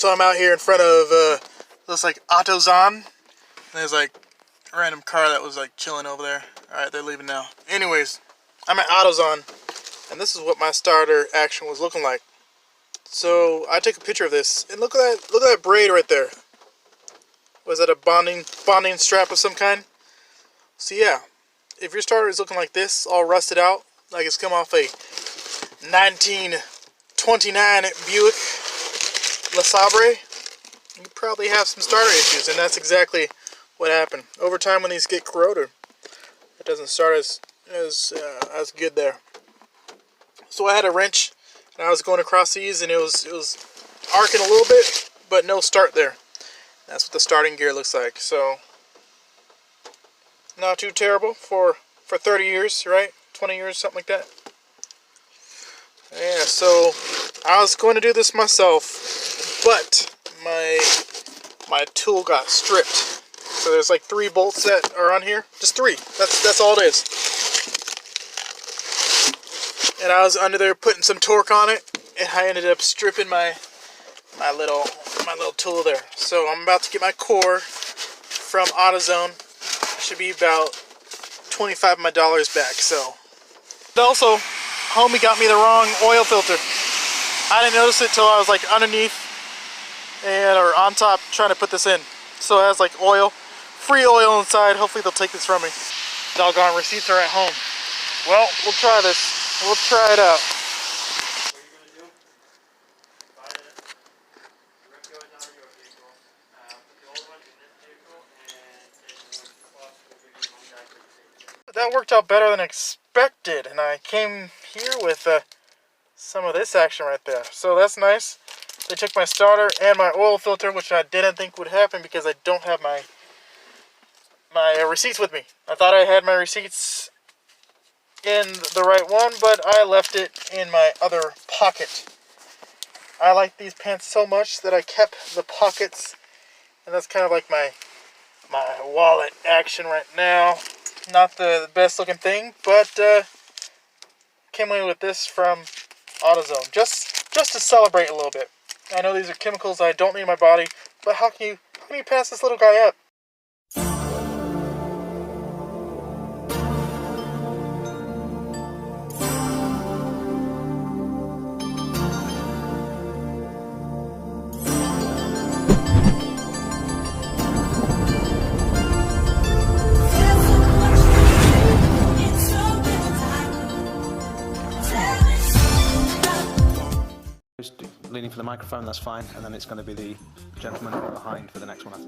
So I'm out here in front of looks like AutoZone. And there's like a random car that was like chilling over there. Alright, they're leaving now. Anyways, I'm at AutoZone, and this is what my starter action was looking like. So I took a picture of this, and look at that braid right there. Was that a bonding strap of some kind? So yeah, if your starter is looking like this, all rusted out, like it's come off a 1929 Buick LeSabre, you probably have some starter issues, and that's exactly what happened. Over time, when these get corroded, it doesn't start as good there. So I had a wrench, and I was going across these, and it was arcing a little bit, but no start there. That's what the starting gear looks like. So not too terrible for 30 years, right? 20 years, something like that. Yeah, so I was going to do this myself, but my tool got stripped. So there's like 3 bolts that are on here. Just 3. That's all it is. And I was under there putting some torque on it, and I ended up stripping my little tool there. So I'm about to get my core from AutoZone. Should be about $25 of my dollars back. So also, homie got me the wrong oil filter. I didn't notice it till I was like underneath or on top trying to put this in. So it has like free oil inside. Hopefully they'll take this from me. Doggone receipts are at home. Well, we'll try this. We'll try it out. That worked out better than expected, and I came here with some of this action right there. So that's nice. They took my starter and my oil filter, which I didn't think would happen because I don't have my receipts with me. I thought I had my receipts in the right one, but I left it in my other pocket. I like these pants so much that I kept the pockets, and that's kind of like my wallet action right now. Not the best looking thing, but came away with this from AutoZone just to celebrate a little bit. I know these are chemicals I don't need in my body, but how can you pass this little guy up? Leaning for the microphone, that's fine, and then it's going to be the gentleman behind for the next one.